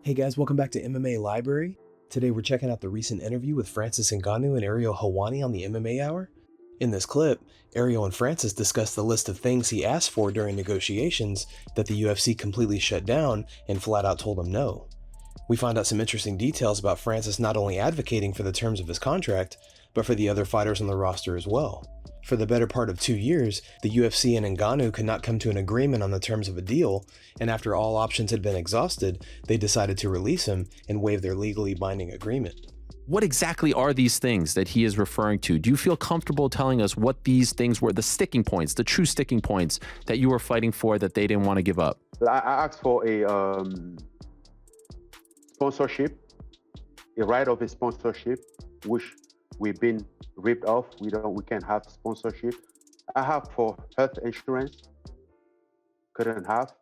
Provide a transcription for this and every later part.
Hey guys, welcome back to MMA Library. Today we're checking out the recent interview with Francis Ngannou and Ariel Helwani on the MMA Hour. In this clip, Ariel and Francis discuss the list of things he asked for during negotiations that the UFC completely shut down and flat out told him no. We find out some interesting details about Francis not only advocating for the terms of his contract, but for the other fighters on the roster as well. For the better part of 2 years, the UFC and Ngannou could not come to an agreement on the terms of a deal, and after all options had been exhausted, they decided to release him and waive their legally binding agreement. What exactly are these things that he is referring to? Do you feel comfortable telling us what these things were, the sticking points, the true sticking points that you were fighting for that they didn't want to give up? I asked for a sponsorship, a right of a sponsorship, which we've been ripped off. We can't have sponsorship. I have for health insurance, couldn't have.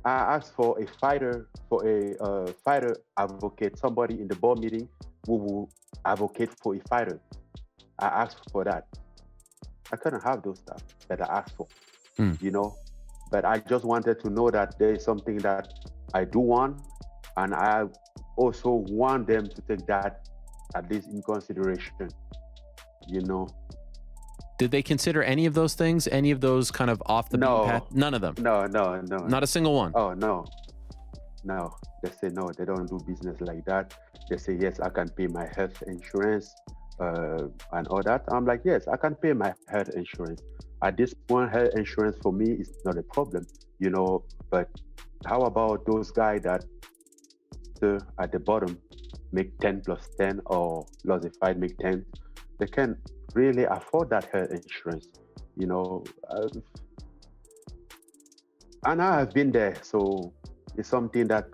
I asked for a fighter advocate, somebody in the board meeting who will advocate for a fighter. I asked for that. I couldn't have those stuff that I asked for, But I just wanted to know that there is something that I do want, and I also want them to take that at least in consideration, Did they consider any of those things? Any of those kind of off the beaten path? None of them? No. Not a single one? Oh, no. They say no, they don't do business like that. They say, yes, I can pay my health insurance and all that. I'm like, yes, I can pay my health insurance. At this point, health insurance for me is not a problem, but how about those guys that at the bottom make 10 plus 10 or lost a fight, make 10? They can really afford that health insurance, and I have been there, so it's something that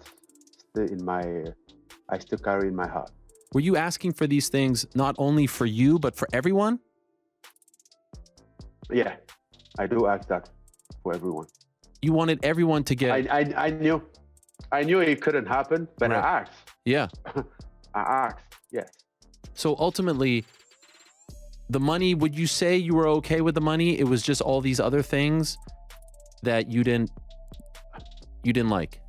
I still carry in my heart. Were you asking for these things not only for you, but for everyone? Yeah, I do ask that for everyone. You wanted everyone to get... I knew it couldn't happen, but right. I asked. Yeah. I asked, yes. So ultimately, the money, would you say you were okay with the money? It was just all these other things that you didn't like?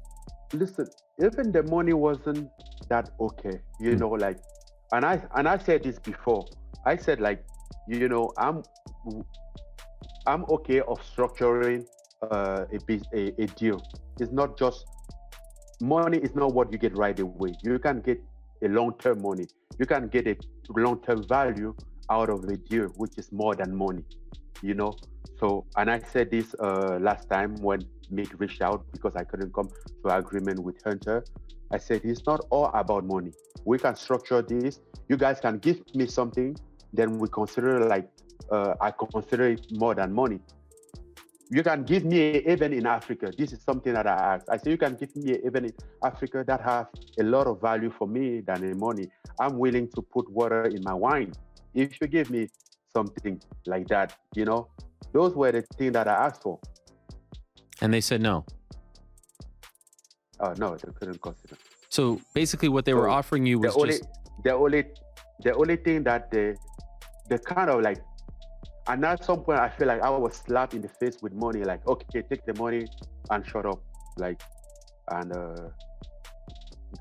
Listen, even the money wasn't that okay, and I said this before. I said, I'm okay of structuring a deal. It's not just money is not what you get right away. You can get a long-term money. You can get a long-term value out of the deal, which is more than money, So, and I said this last time when Mick reached out because I couldn't come to an agreement with Hunter. I said, it's not all about money. We can structure this. You guys can give me something, then we consider I consider it more than money. You can give me an event in Africa. This is something that I asked. I said, you can give me an event in Africa that have a lot of value for me than the money. I'm willing to put water in my wine. If you give me something like that, those were the things that I asked for. And they said no? Oh, no, they couldn't consider. So basically what they were offering you was the only thing that they kind of and at some point I feel like I was slapped in the face with money, okay, take the money and shut up. And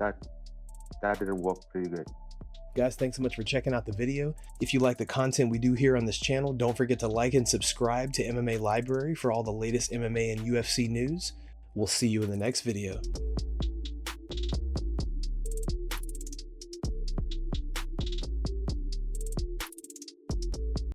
that didn't work pretty good. Guys, thanks so much for checking out the video. If you like the content we do here on this channel, don't forget to like and subscribe to MMA Library for all the latest MMA and UFC news. We'll see you in the next video.